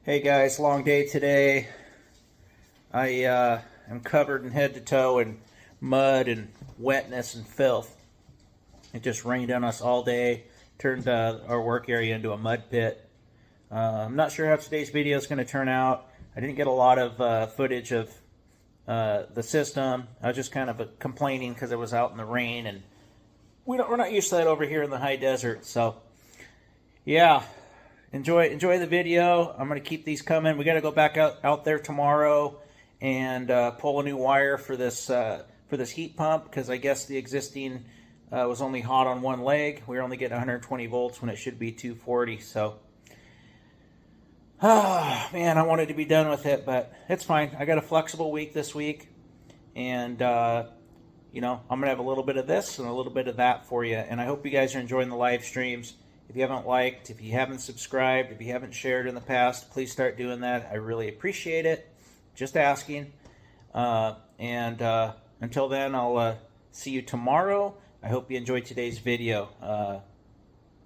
Hey guys, long day today. I am covered in head to toe in mud and wetness and filth. It just rained on us all day, turned our work area into a mud pit. I'm not sure how today's video is going to turn out. I didn't get a lot of footage of the system. I was just kind of complaining because it was out in the rain, and we're not used to that over here in the high desert. So yeah. Enjoy the video. I'm going to keep these coming. We got to go back out there tomorrow and pull a new wire for this heat pump, because I guess the existing was only hot on one leg. We were only getting 120 volts when it should be 240. So, man, I wanted to be done with it, but it's fine. I got a flexible week this week, and you know, I'm going to have a little bit of this and a little bit of that for you. And I hope you guys are enjoying the live streams. If you haven't liked, if you haven't subscribed, if you haven't shared in the past, please start doing that. I really appreciate it. Just asking. Until then, I'll see you tomorrow. I hope you enjoyed today's video.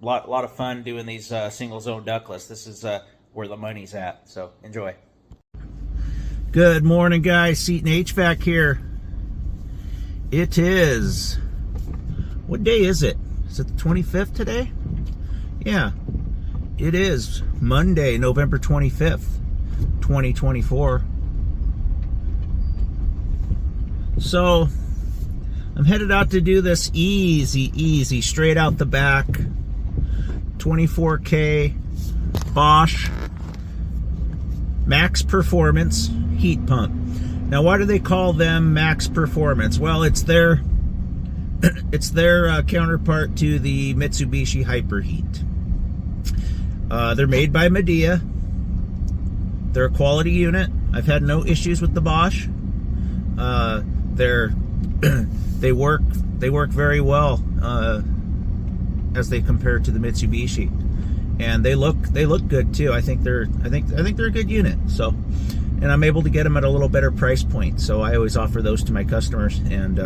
Lot of fun doing these single zone ductless. This is where the money's at. So enjoy. Good morning, guys. Seton HVAC here. It is. What day is it? Is it the 25th today? Yeah, it is Monday, November 25th, 2024. So, I'm headed out to do this easy, straight out the back, 24K Bosch Max Performance heat pump. Now, why do they call them Max Performance? Well, it's their counterpart to the Mitsubishi Hyperheat. They're made by Medea. They're a quality unit. I've had no issues with the Bosch. They work very well as they compare to the Mitsubishi, and they look good too. I think they're a good unit. So, and I'm able to get them at a little better price point. So I always offer those to my customers, and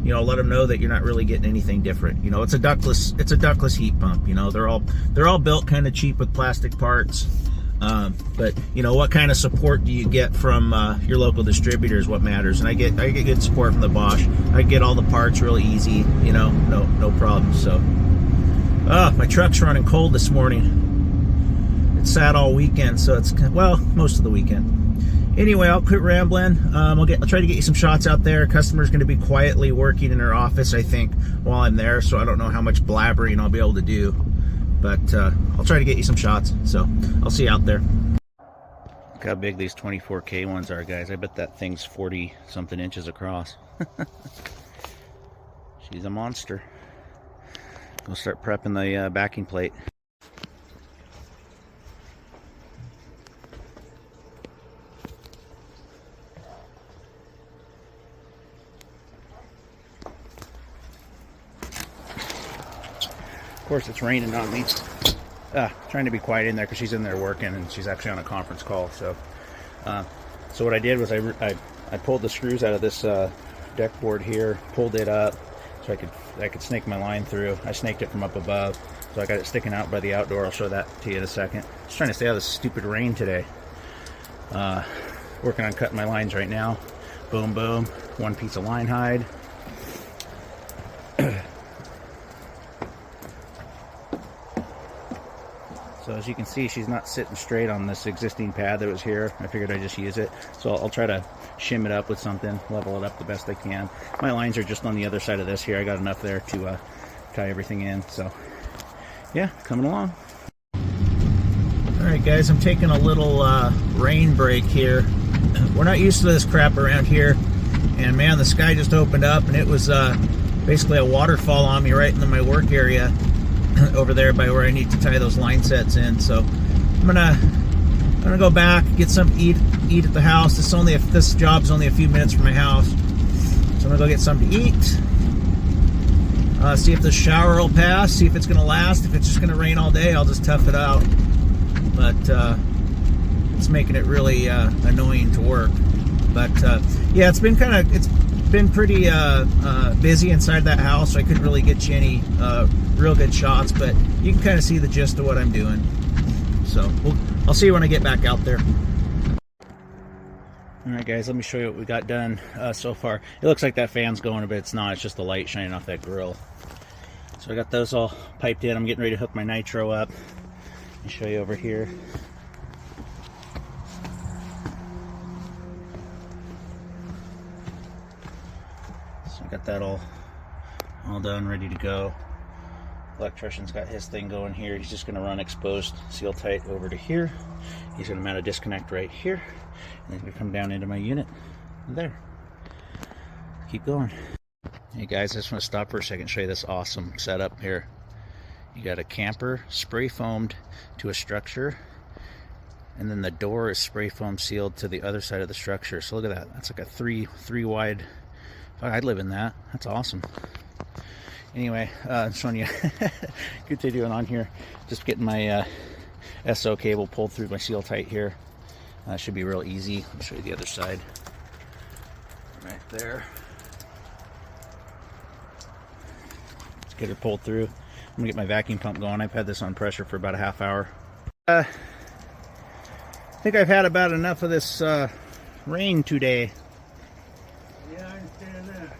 you know, let them know that you're not really getting anything different. You know, it's a ductless heat pump. You know, they're all built kind of cheap with plastic parts. But you know, what kind of support do you get from your local distributor is what matters. And I get good support from the Bosch. I get all the parts really easy. You know, no problem. So, my truck's running cold this morning. It sat all weekend, so it's, well, most of the weekend. Anyway, I'll quit rambling. I'll try to get you some shots out there. Customer's going to be quietly working in her office, I think, while I'm there, so I don't know how much blabbering I'll be able to do. But I'll try to get you some shots, so I'll see you out there. Look how big these 24K ones are, guys. I bet that thing's 40-something inches across. She's a monster. We'll start prepping the backing plate. Of course, it's raining on me. Trying to be quiet in there because she's in there working, and she's actually on a conference call. So, so what I did was I pulled the screws out of this deck board here, pulled it up so I could snake my line through. I snaked it from up above, so I got it sticking out by the outdoor. I'll show that to you in a second. Just trying to stay out of this stupid rain today. Working on cutting my lines right now. Boom, boom. One piece of line hide. So as you can see, she's not sitting straight on this existing pad that was here. I figured I'd just use it. So I'll try to shim it up with something, level it up the best I can. My lines are just on the other side of this here. I got enough there to tie everything in. So yeah, coming along. All right, guys, I'm taking a little rain break here. We're not used to this crap around here. And man, the sky just opened up, and it was basically a waterfall on me right into my work area. Over there by where I need to tie those line sets in. So I'm gonna go back, get something to eat at the house. This job's only a few minutes from my house, so I'm gonna go get something to eat. See if the shower will pass. See if it's gonna last. If it's just gonna rain all day, I'll just tough it out. But it's making it really annoying to work. But yeah, it's been pretty busy inside that house, so I couldn't really get you any real good shots, but you can kind of see the gist of what I'm doing. So I'll see you when I get back out there. Alright guys, let me show you what we got done so far. It looks like that fan's going, but it's not. It's just the light shining off that grill. So I got those all piped in. I'm getting ready to hook my nitro up. Let me show you over here. So I got that all done, ready to go. Electrician's got his thing going here. He's just going to run exposed seal tight over to here. He's going to mount a disconnect right here, and then going to come down into my unit there. Keep going. Hey guys, I just want to stop for a second and show you this awesome setup here. You got a camper spray foamed to a structure, and then the door is spray foam sealed to the other side of the structure. So look at that. That's like a three wide. I'd live in that. That's awesome. Anyway, I'm showing you good thing doing on here. Just getting my SO cable pulled through my seal tight here. Should be real easy. Let me show you the other side. Right there. Let's get her pulled through. I'm gonna get my vacuum pump going. I've had this on pressure for about a half hour. I think I've had about enough of this rain today. Yeah, I understand that.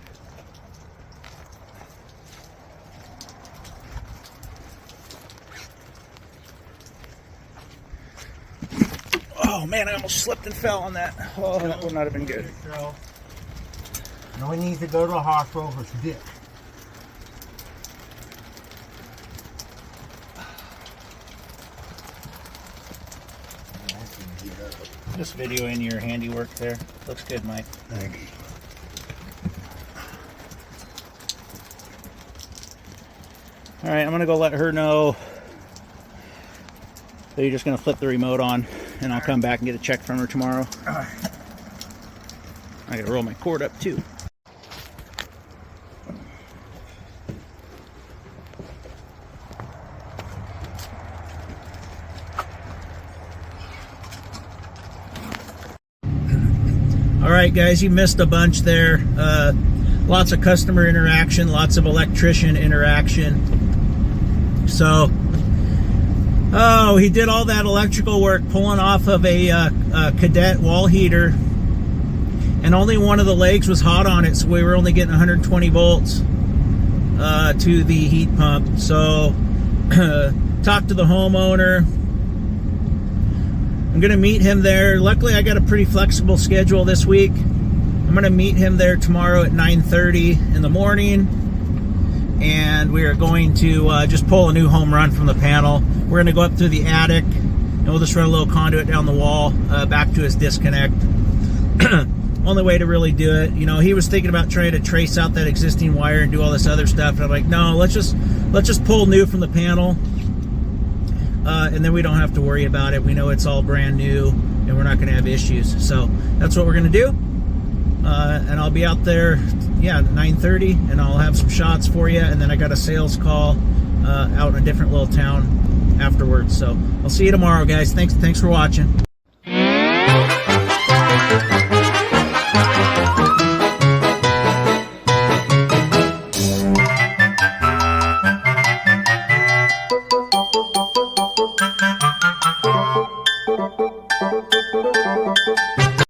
Oh man, I almost slipped and fell on that. Oh, that would not have been good. No one needs to go to the hospital for some dip. Just videoing your handiwork there. Looks good, Mike. Thank you. All right, I'm gonna go let her know that you're just gonna flip the remote on, and I'll come back and get a check from her tomorrow. I gotta roll my cord up too. All right, guys, you missed a bunch there. Lots of customer interaction, lots of electrician interaction. So, oh, he did all that electrical work pulling off of a cadet wall heater, and only one of the legs was hot on it, so we were only getting 120 volts to the heat pump. So, talked to the homeowner. I'm gonna meet him there. Luckily, I got a pretty flexible schedule this week. I'm gonna meet him there tomorrow at 9:30 in the morning, and we are going to just pull a new home run from the panel. We're gonna go up through the attic, and we'll just run a little conduit down the wall back to his disconnect. Only way to really do it. You know, he was thinking about trying to trace out that existing wire and do all this other stuff, and I'm like, no, let's just pull new from the panel. And then we don't have to worry about it. We know it's all brand new, and we're not going to have issues. So that's what we're going to do. And I'll be out there, yeah, at 9:30, and I'll have some shots for you. And then I got a sales call out in a different little town afterwards. So I'll see you tomorrow, guys. Thanks for watching.